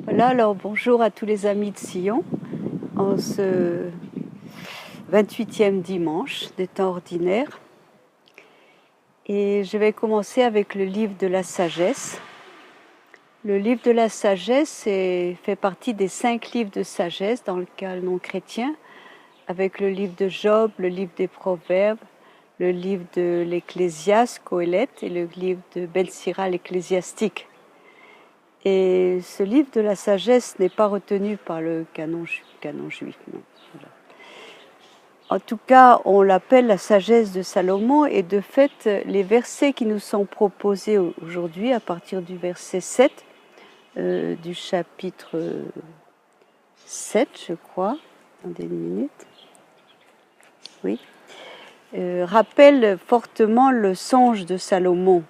Voilà, alors bonjour à tous les amis de Sion, en ce 28e dimanche des temps ordinaires. Et je vais commencer avec le livre de la sagesse. Le livre de la sagesse fait partie des 5 livres de sagesse dans le canon chrétien, avec le livre de Job, le livre des Proverbes, le livre de l'Ecclésiaste, Coëlette, et le livre de Ben Sira, l'Ecclésiastique. Et ce livre de la sagesse n'est pas retenu par le canon juif. Non. Voilà. En tout cas, on l'appelle la sagesse de Salomon, et de fait, les versets qui nous sont proposés aujourd'hui, à partir du verset 7 du chapitre 7, je crois, attendez une minute, oui, rappellent fortement le songe de Salomon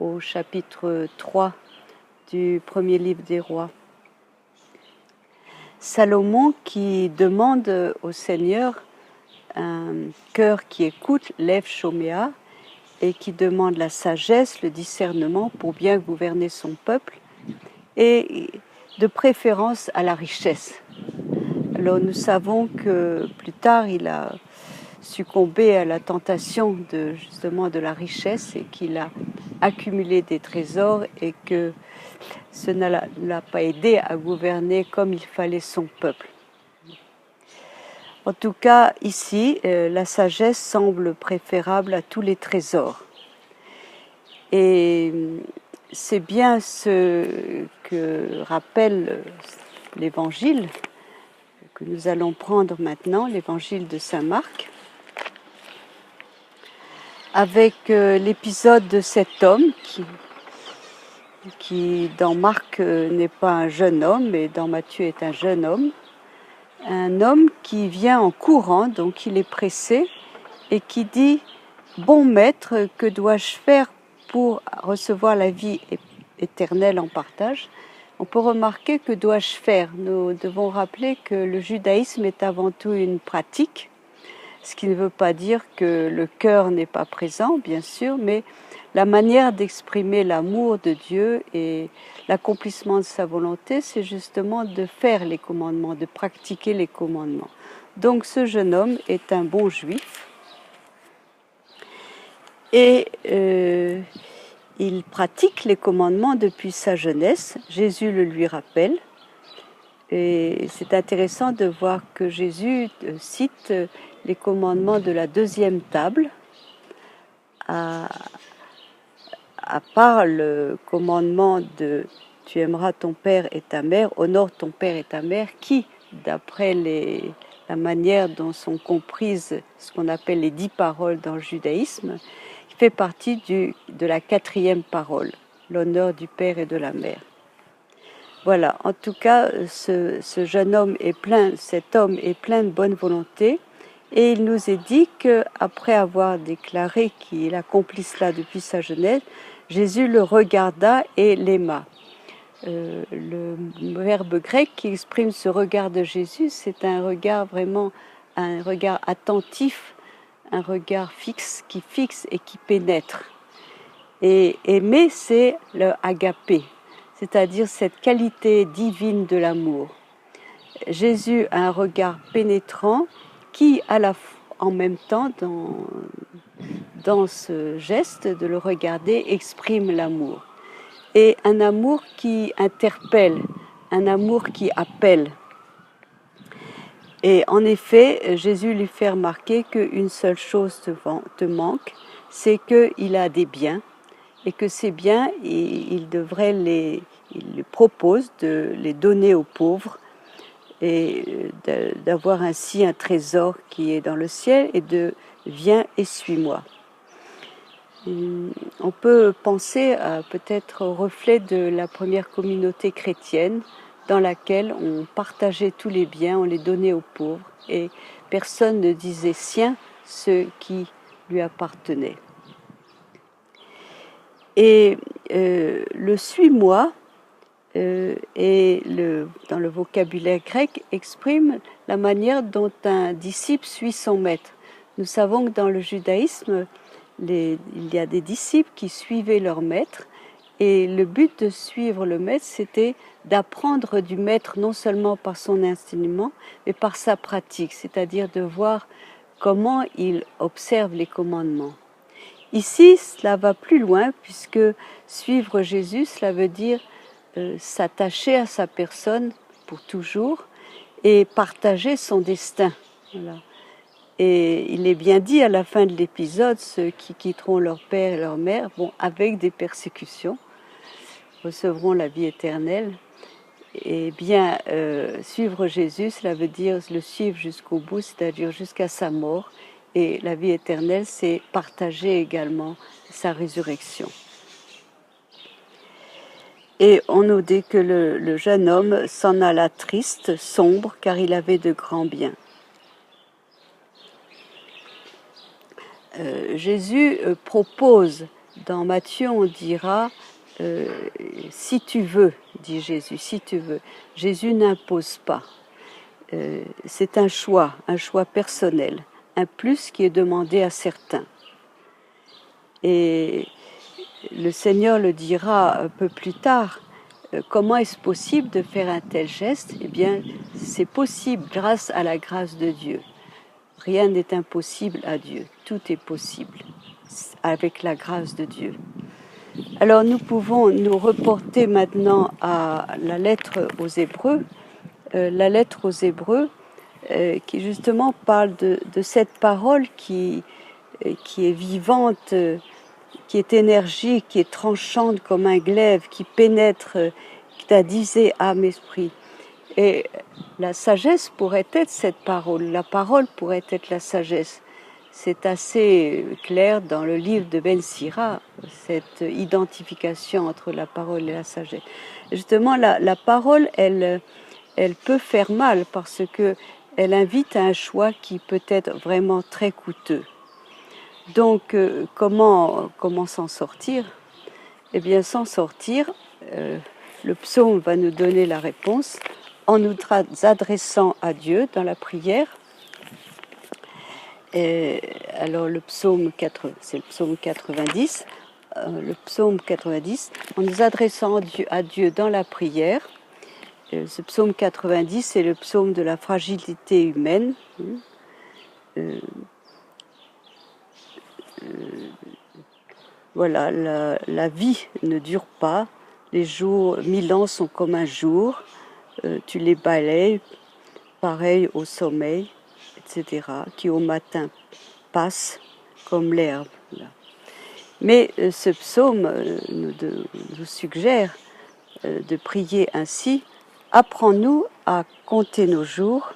au chapitre 3 du premier livre des rois. Salomon qui demande au Seigneur un cœur qui écoute, lève Shoméa, et qui demande la sagesse, le discernement pour bien gouverner son peuple, et de préférence à la richesse. Alors nous savons que plus tard il a succombé à la tentation justement de la richesse, et qu'il a accumulé des trésors, et que ce ne l'a pas aidé à gouverner comme il fallait son peuple. En tout cas, ici, la sagesse semble préférable à tous les trésors. Et c'est bien ce que rappelle l'évangile que nous allons prendre maintenant, l'évangile de saint Marc, avec l'épisode de cet homme qui dans Marc n'est pas un jeune homme, mais dans Matthieu est un jeune homme. Un homme qui vient en courant, donc il est pressé, et qui dit « Bon maître, que dois-je faire pour recevoir la vie éternelle en partage ?» On peut remarquer que dois-je faire. Nous devons rappeler que le judaïsme est avant tout une pratique, ce qui ne veut pas dire que le cœur n'est pas présent, bien sûr, mais la manière d'exprimer l'amour de Dieu et l'accomplissement de sa volonté, c'est justement de faire les commandements, de pratiquer les commandements. Donc ce jeune homme est un bon juif et il pratique les commandements depuis sa jeunesse. Jésus le lui rappelle. Et c'est intéressant de voir que Jésus cite les commandements de la deuxième table, à part le commandement de « tu aimeras ton père et ta mère, honore ton père et ta mère », qui, d'après la manière dont sont comprises ce qu'on appelle les 10 paroles dans le judaïsme, fait partie de la 4e parole, l'honneur du père et de la mère. Voilà, en tout cas, ce jeune homme cet homme est plein de bonne volonté, et il nous est dit qu'après avoir déclaré qu'il accomplit cela depuis sa jeunesse, Jésus le regarda et l'aima. Le verbe grec qui exprime ce regard de Jésus, c'est un regard vraiment, un regard attentif, un regard fixe, qui fixe et qui pénètre. Et aimer, c'est le agapé, c'est-à-dire cette qualité divine de l'amour. Jésus a un regard pénétrant qui, en même temps, dans ce geste de le regarder, exprime l'amour. Et un amour qui interpelle, un amour qui appelle. Et en effet, Jésus lui fait remarquer qu'une seule chose te manque, c'est qu'il a des biens, et que ces biens, il lui propose de les donner aux pauvres, et d'avoir ainsi un trésor qui est dans le ciel, et de « viens et suis-moi ». On peut penser peut-être au reflet de la première communauté chrétienne dans laquelle on partageait tous les biens, on les donnait aux pauvres et personne ne disait sien ce qui lui appartenait. Et le suis-moi dans le vocabulaire grec exprime la manière dont un disciple suit son maître. Nous savons que dans le judaïsme, il y a des disciples qui suivaient leur maître Et le but de suivre le maître, c'était d'apprendre du maître non seulement par son enseignement, mais par sa pratique, c'est-à-dire de voir comment il observe les commandements. Ici, cela va plus loin, puisque suivre Jésus, cela veut dire s'attacher à sa personne pour toujours et partager son destin. Voilà. Et il est bien dit à la fin de l'épisode, ceux qui quitteront leur père et leur mère, bon, avec des persécutions, recevront la vie éternelle. Et bien, suivre Jésus, cela veut dire le suivre jusqu'au bout, c'est-à-dire jusqu'à sa mort. Et la vie éternelle, c'est partager également sa résurrection. Et on nous dit que le jeune homme s'en alla triste, sombre, car il avait de grands biens. Jésus propose, dans Matthieu on dira, si tu veux, dit Jésus, si tu veux. Jésus n'impose pas. C'est un choix personnel, un plus qui est demandé à certains. Et le Seigneur le dira un peu plus tard, comment est-ce possible de faire un tel geste? Eh bien, c'est possible grâce à la grâce de Dieu. Rien n'est impossible à Dieu, tout est possible avec la grâce de Dieu. Alors nous pouvons nous reporter maintenant à la lettre aux Hébreux, qui justement parle de cette parole qui est vivante, qui est énergique, qui est tranchante comme un glaive, qui pénètre, qui t'a disé âme, esprit. Et la sagesse pourrait être cette parole, la parole pourrait être la sagesse. C'est assez clair dans le livre de Ben Sira, cette identification entre la parole et la sagesse. Justement, la parole, elle peut faire mal parce qu'elle invite à un choix qui peut être vraiment très coûteux. Donc, comment s'en sortir? Eh bien, s'en sortir, le psaume va nous donner la réponse en nous adressant à Dieu dans la prière. Et alors, c'est le psaume 90. Le psaume 90, en nous adressant à Dieu dans la prière. Ce psaume 90, c'est le psaume de la fragilité humaine. Voilà, la vie ne dure pas. Les jours, 1000 ans sont comme un jour. Tu les balayes, pareil au sommeil, etc., qui au matin passe comme l'herbe. Là. Mais ce psaume nous suggère de prier ainsi. Apprends-nous à compter nos jours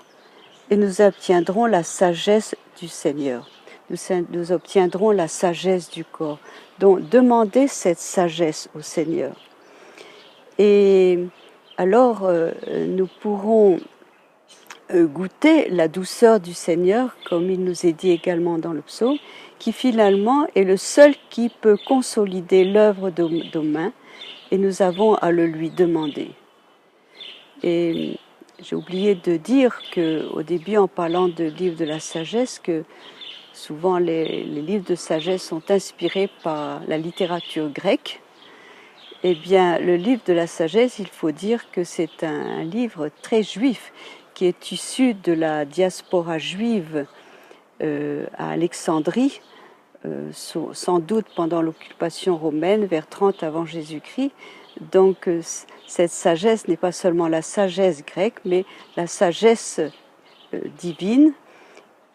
et nous obtiendrons la sagesse du Seigneur. Nous obtiendrons la sagesse du corps. Donc, demandez cette sagesse au Seigneur. Et alors, nous pourrons goûter la douceur du Seigneur, comme il nous est dit également dans le psaume, qui finalement est le seul qui peut consolider l'œuvre de nos mains, et nous avons à le lui demander. Et j'ai oublié de dire qu'au début, en parlant de livres de la sagesse, que souvent les livres de sagesse sont inspirés par la littérature grecque. Eh bien, le livre de la sagesse, il faut dire que c'est un livre très juif, qui est issu de la diaspora juive à Alexandrie, sans doute pendant l'occupation romaine, vers 30 avant Jésus-Christ. Donc, cette sagesse n'est pas seulement la sagesse grecque, mais la sagesse divine,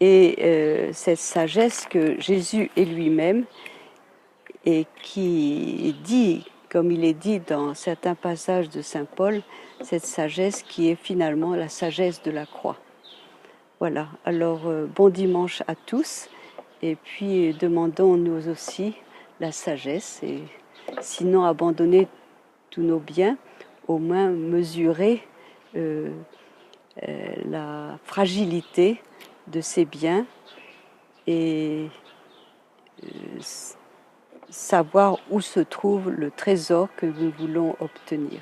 et cette sagesse que Jésus est lui-même, et qui dit, comme il est dit dans certains passages de Saint Paul, cette sagesse qui est finalement la sagesse de la croix. Voilà, alors bon dimanche à tous, et puis demandons nous aussi la sagesse, et sinon abandonner tous nos biens, au moins mesurer la fragilité de ces biens et savoir où se trouve le trésor que nous voulons obtenir.